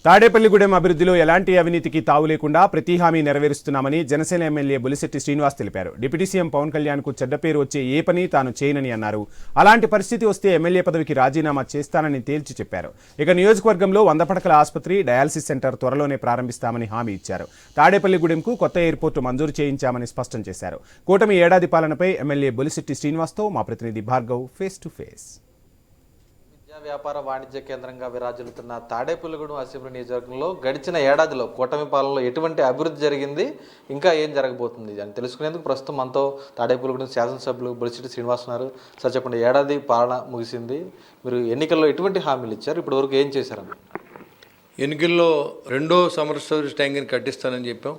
తాడేపల్లిగూడెం అభివృద్ధిలో ఎలాంటి అవినీతికి తావు లేకుండా ప్రతి హామీ నెరవేరుస్తున్నామని జనసేన ఎమ్మెల్యే బొలిశెట్టి శ్రీనివాస్ తెలిపారు. డిప్యూటీ సీఎం పవన్ కళ్యాణ్కు చెడ్డ పేరు వచ్చే ఏ పని తాను చేయనని అన్నారు. అలాంటి పరిస్థితి వస్తే ఎమ్మెల్యే పదవికి రాజీనామా చేస్తానని తేల్చి చెప్పారు. ఇక నియోజకవర్గంలో 100 పడకల ఆసుపత్రి, డయాలసిస్ సెంటర్ త్వరలోనే ప్రారంభిస్తామని హామీ ఇచ్చారు. తాడేపల్లిగూడెంకు కొత్త ఎయిర్పోర్టు మంజూరు చేయించామని స్పష్టం చేశారు. కూటమి ఏడాది పాలనపై ఎమ్మెల్యే బొలిశెట్టి శ్రీనివాస్తో మా ప్రతినిధి భార్గవ్ ఫేస్ టు ఫేస్. వ్యాపార వాణిజ్య కేంద్రంగా విరాజిల్లుతున్న తాడేపల్లిగూడెం అసెంబ్లీ నియోజకవర్గంలో గడిచిన ఏడాదిలో కూటమి పాలనలో ఎటువంటి అభివృద్ధి జరిగింది, ఇంకా ఏం జరగబోతుంది అని తెలుసుకునేందుకు ప్రస్తుతం మనతో తాడేపల్లిగూడెం శాసనసభ్యులు బొలిశెట్టి శ్రీనివాస్ ఉన్నారు. సార్ చెప్పండి, ఏడాది పాలన ముగిసింది, మీరు ఎన్నికల్లో ఎటువంటి హామీలు ఇచ్చారు, ఇప్పటి వరకు ఏం చేశారని? ఎన్నికల్లో 2వ సమ్మర్ స్టోరేజ్ ట్యాంక్ని కట్టిస్తానని చెప్పాం.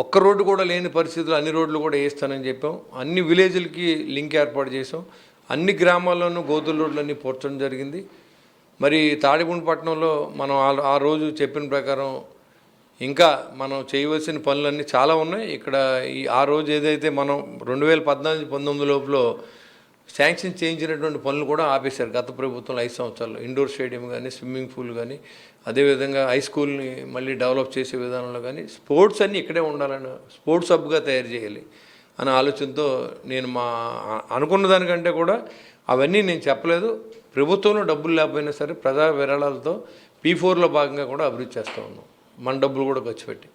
ఒక్క రోడ్డు కూడా లేని పరిస్థితులు అన్ని రోడ్లు కూడా వేస్తానని చెప్పాం. అన్ని విలేజ్లకి లింక్ ఏర్పాటు చేసాం. అన్ని గ్రామాల్లోనూ గోతుల రోడ్లన్నీ పోర్చడం జరిగింది. మరి తాడిపూడిపట్నంలో మనం ఆ రోజు చెప్పిన ప్రకారం ఇంకా మనం చేయవలసిన పనులన్నీ చాలా ఉన్నాయి. ఇక్కడ ఆ రోజు ఏదైతే మనం 2014-19 లోపల శాంక్షన్ చేయించినటువంటి పనులు కూడా ఆపేశారు గత ప్రభుత్వంలో 5 సంవత్సరాల్లో. ఇండోర్ స్టేడియం కానీ, స్విమ్మింగ్ పూల్ కానీ, అదేవిధంగా హై స్కూల్ని మళ్ళీ డెవలప్ చేసే విధానంలో కానీ స్పోర్ట్స్ అన్నీ ఇక్కడే ఉండాలని, స్పోర్ట్స్ హబ్గా తయారు చేయాలి అనే ఆలోచనతో నేను అనుకున్న దానికంటే కూడా అవన్నీ నేను చెప్పలేదు. ప్రభుత్వంలో డబ్బులు లేకపోయినా సరే ప్రజా విరాళాలతో P4లో భాగంగా కూడా అభివృద్ధి చేస్తూ ఉన్నాం. మన డబ్బులు కూడా ఖర్చు పెట్టి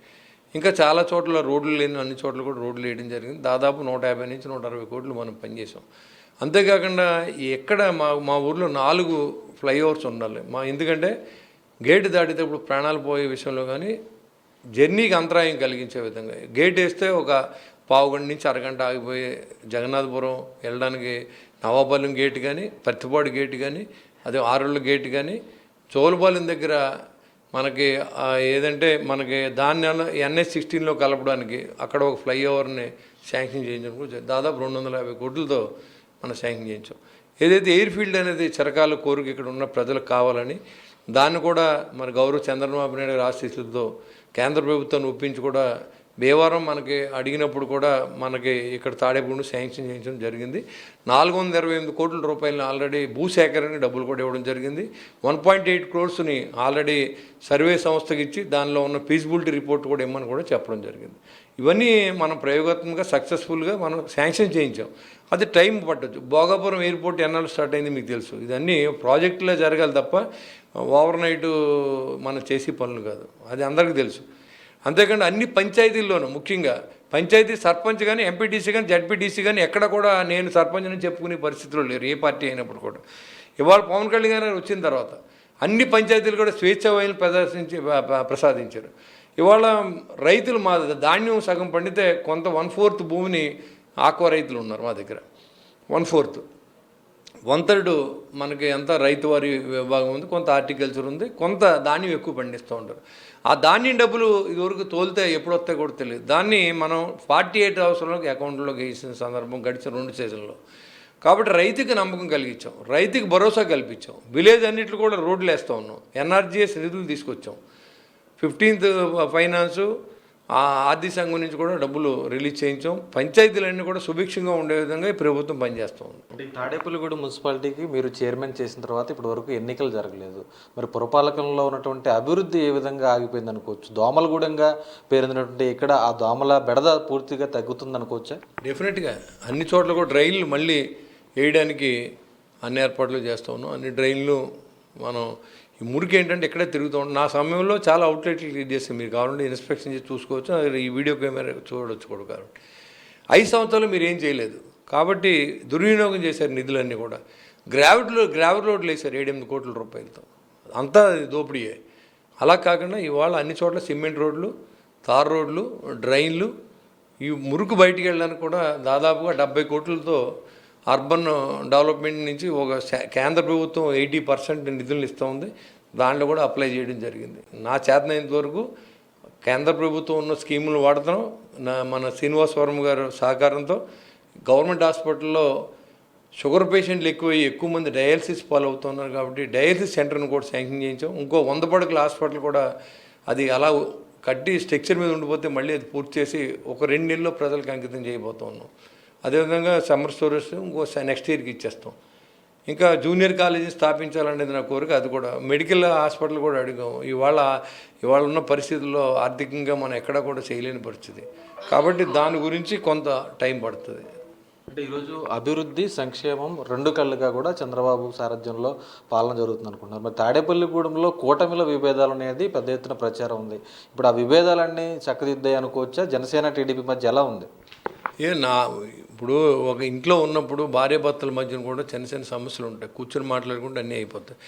ఇంకా చాలా చోట్ల రోడ్లు లేని అన్ని చోట్ల కూడా రోడ్లు వేయడం జరిగింది. దాదాపు 150 నుంచి 160 కోట్లు మనం పనిచేసాం. అంతేకాకుండా ఎక్కడ మా ఊర్లో 4 ఫ్లైఓవర్స్ ఉండాలి. ఎందుకంటే గేటు దాటేటప్పుడు ప్రాణాలు పోయే విషయంలో కానీ, జర్నీకి అంతరాయం కలిగించే విధంగా గేట్ వేస్తే ఒక పావుగంట నుంచి అరగంట ఆగిపోయే జగన్నాథపురం వెళ్ళడానికి నవాపాలెం గేటు కానీ, పత్తిపాడు గేటు కానీ, అదే ఆరుళ్ళ గేటు కానీ, చోలుపాలెం దగ్గర మనకి ఏదంటే మనకి దాన్ని NH-16లో కలపడానికి అక్కడ ఒక ఫ్లైఓవర్ని శాంక్షన్ చేయించడం దాదాపు 250 కోట్లతో మనం శాంక్షన్ చేయించాం. ఏదైతే ఎయిర్ ఫీల్డ్ అనేది చిరకాల కోరిక ఇక్కడ ఉన్న ప్రజలకు కావాలని, దాన్ని కూడా మన గౌరవ చంద్రబాబు నాయుడు గారి ఆశీస్సులతో కేంద్ర ప్రభుత్వాన్ని ఒప్పించి కూడా భీమవరం మనకి అడిగినప్పుడు కూడా మనకి ఇక్కడ తాడేపల్లిగూడెం శాంక్షన్ చేయించడం జరిగింది. 428 కోట్ల రూపాయలను ఆల్రెడీ భూసేకరణకి డబ్బులు కూడా ఇవ్వడం జరిగింది. 1.8 క్రోర్స్ని ఆల్రెడీ సర్వే సంస్థకి ఇచ్చి దానిలో ఉన్న ఫీజిబిలిటీ రిపోర్ట్ కూడా ఇవ్వమని కూడా చెప్పడం జరిగింది. ఇవన్నీ మనం ప్రయోగాత్మకంగా సక్సెస్ఫుల్గా మనం శాంక్షన్ చేయించాం. అది టైం పట్టచ్చు. భోగాపురం ఎయిర్పోర్ట్ ఎన్నాళ్ళు స్టార్ట్ అయింది మీకు తెలుసు. ఇదన్నీ ప్రాజెక్టులో జరగాలి తప్ప ఓవర్ నైట్ మనం చేసే పనులు కాదు, అది అందరికీ తెలుసు. అంతేకాకుండా అన్ని పంచాయతీల్లోనూ ముఖ్యంగా పంచాయతీ సర్పంచ్ కానీ, ఎంపీటీసీ కానీ, జడ్పీటీసీ కానీ ఎక్కడ కూడా నేను సర్పంచ్ అని చెప్పుకునే పరిస్థితులు లేరు, ఏ పార్టీ అయినప్పుడు కూడా. ఇవాళ పవన్ కళ్యాణ్ గారు వచ్చిన తర్వాత అన్ని పంచాయతీలు కూడా స్వేచ్ఛ వైలు ప్రసాదించారు. ఇవాళ రైతులు మా ధాన్యం సగం పండితే కొంత 1/4 భూమిని ఆక్వా రైతులు ఉన్నారు మా దగ్గర. 1/4 1/3 మనకి ఎంత రైతు వారి విభాగం ఉంది, కొంత హార్టికల్చర్ ఉంది, కొంత ధాన్యం ఎక్కువ పండిస్తూ ఉంటారు. ఆ ధాన్యం డబ్బులు ఇదివరకు తోలితే ఎప్పుడు వస్తాయో కూడా తెలియదు. దాన్ని మనం 48 అవర్స్లోకి అకౌంట్లోకి వేసిన సందర్భం గడిచిన 2 సీజన్లో. కాబట్టి రైతుకి నమ్మకం కలిగించాం, రైతుకి భరోసా కల్పించాం. విలేజ్ అన్నింటిలో కూడా రోడ్లు వేస్తూ ఉన్నాం. NRGS నిధులు తీసుకొచ్చాం. 15th ఫైనాన్సు ఆర్థిక సంఘం నుంచి కూడా డబ్బులు రిలీజ్ చేయించాం. పంచాయతీలన్నీ కూడా సుభిక్షంగా ఉండే విధంగా ఈ ప్రభుత్వం పనిచేస్తూ ఉంది. అంటే తాడేపల్లిగూడెం మున్సిపాలిటీకి మీరు చైర్మన్ చేసిన తర్వాత ఇప్పటి వరకు ఎన్నికలు జరగలేదు. మరి పురపాలకంలో ఉన్నటువంటి అభివృద్ధి ఏ విధంగా ఆగిపోయింది అనుకోవచ్చు? దోమలగూడెంగా పేరొందినటువంటి ఇక్కడ ఆ దోమల బెడద పూర్తిగా తగ్గుతుంది అనుకోవచ్చా? డెఫినెట్గా అన్ని చోట్ల కూడా డ్రైన్లు మళ్ళీ వేయడానికి అన్ని ఏర్పాట్లు చేస్తూ ఉన్నాం. అన్ని డ్రైన్లు మనం ఈ మురికి ఏంటంటే ఇక్కడే తిరుగుతూ ఉంటాం. నా సమయంలో చాలా అవుట్లెట్లు క్లియర్ చేస్తాం. మీరు కావాలంటే ఇన్స్పెక్షన్ చేసి చూసుకోవచ్చు, ఈ వీడియో కెమెరా చూడవచ్చు కూడా. కాబట్టి 5 సంవత్సరాలు మీరు ఏం చేయలేదు కాబట్టి దుర్వినియోగం చేశారు నిధులన్నీ కూడా. గ్రావెల్ రోడ్లు వేశారు 7-8 కోట్ల రూపాయలతో, అంతా దోపిడీయే. అలా కాకుండా ఇవాళ అన్ని చోట్ల సిమెంట్ రోడ్లు, తార్ రోడ్లు, డ్రైన్లు, ఈ మురుకు బయటికి వెళ్ళడానికి కూడా దాదాపుగా 70 కోట్లతో అర్బన్ డెవలప్మెంట్ నుంచి ఒక కేంద్ర ప్రభుత్వం 80% నిధులను ఇస్తూ ఉంది. దాంట్లో కూడా అప్లై చేయడం జరిగింది. నా చేతనైనంత వరకు కేంద్ర ప్రభుత్వం ఉన్న స్కీములు వాడుతున్నాం. మన శ్రీనివాసవరం గారు సహకారంతో గవర్నమెంట్ హాస్పిటల్లో షుగర్ పేషెంట్లు ఎక్కువ మంది డయాలసిస్ పాలవుతున్నారు కాబట్టి డయాలసిస్ సెంటర్ను కూడా శాంక్షన్ చేయించాం. ఇంకో 100 పడకల హాస్పిటల్ కూడా అది అలా కట్టి స్ట్రక్చర్ మీద ఉండిపోతే మళ్ళీ అది పూర్తి చేసి ఒక 2 నెలల్లో ప్రజలకు అంకితం చేయబోతూ ఉన్నాం. అదేవిధంగా సమ్మర్ స్టోరేజ్ ఇంకో నెక్స్ట్ ఇయర్కి ఇచ్చేస్తాం. ఇంకా జూనియర్ కాలేజీ స్థాపించాలనేది నా కోరిక. అది కూడా మెడికల్ హాస్పిటల్ కూడా అడిగాం. ఇవాళ ఉన్న పరిస్థితుల్లో ఆర్థికంగా మనం ఎక్కడా కూడా చేయలేని పరిస్థితి కాబట్టి దాని గురించి కొంత టైం పడుతుంది. అంటే ఈరోజు అభివృద్ధి సంక్షేమం రెండు కళ్ళుగా కూడా చంద్రబాబు సారథ్యంలో పాలన జరుగుతుంది అనుకుంటున్నారు. మరి తాడేపల్లిగూడెంలో కూటమిలో విభేదాలు అనేది పెద్ద ఎత్తున ప్రచారం ఉంది. ఇప్పుడు ఆ విభేదాలన్నీ చక్కదిద్దాయి అనుకోవచ్చా? జనసేన టీడీపీ మధ్య ఎలా ఉంది? ఇప్పుడు ఒక ఇంట్లో ఉన్నప్పుడు భార్యాభర్తల మధ్యన కూడా చిన్న చిన్న సమస్యలు ఉంటాయి. కూర్చొని మాట్లాడుకుంటే అన్నీ అయిపోతాయి.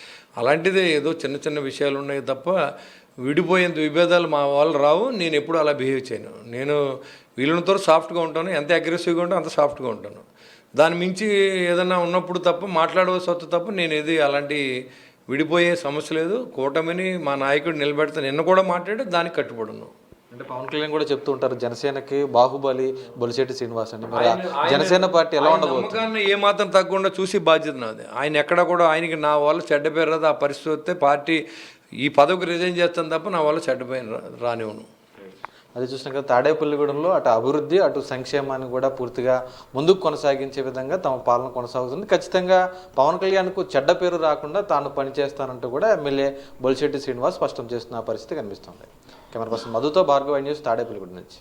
అలాంటిదే ఏదో చిన్న చిన్న విషయాలు ఉన్నాయి తప్ప విడిపోయేంత విభేదాలు మా వాళ్ళు రావు. నేను ఎప్పుడు అలా బిహేవ్ చేయను. నేను వీళ్ళతో సాఫ్ట్గా ఉంటాను. ఎంత అగ్రెసివ్గా ఉంటానో అంత సాఫ్ట్గా ఉంటాను. దాని మించి ఏదైనా ఉన్నప్పుడు తప్ప మాట్లాడవలసి వస్తే తప్ప నేను ఏది అలాంటి విడిపోయే సమస్య లేదు. కూటమిని మా నాయకుడు నిలబెడతాను. నిన్న కూడా మాట్లాడి దానికి కట్టుబడును. అంటే పవన్ కళ్యాణ్ కూడా చెప్తూ ఉంటారు జనసేనకి బాహుబలి బొలిశెట్టి శ్రీనివాస్ అని. మరి జనసేన పార్టీ ఎలా ఉండబోతుంది? నమ్మకాన్ని ఏమాత్రం తగ్గకుండా చూసి బాధ్యత నాది. ఆయన ఎక్కడ కూడా ఆయనకి నా వల్ల చెడ్డ పేరు రాదు. ఆ పరిస్థితి వస్తే పార్టీ ఈ పదవికి రిజైన్ చేస్తాను తప్ప నా వల్ల చెడ్డ పేరు రానివ్వను. అది చూసినాం కదా, తాడేపల్లిగూడెంలో అటు అభివృద్ధి అటు సంక్షేమాన్ని కూడా పూర్తిగా ముందుకు కొనసాగించే విధంగా తమ పాలన కొనసాగుతుంది. ఖచ్చితంగా పవన్ కళ్యాణ్కు చెడ్డ పేరు రాకుండా తాను పనిచేస్తానంటూ కూడా ఎమ్మెల్యే బొలిశెట్టి శ్రీనివాస్ స్పష్టం చేస్తున్న పరిస్థితి కనిపిస్తుంది. కెమెరా పర్సన్ మధుతో భార్గవ న్యూస్ తాడేపల్లిగూడెం నుంచి.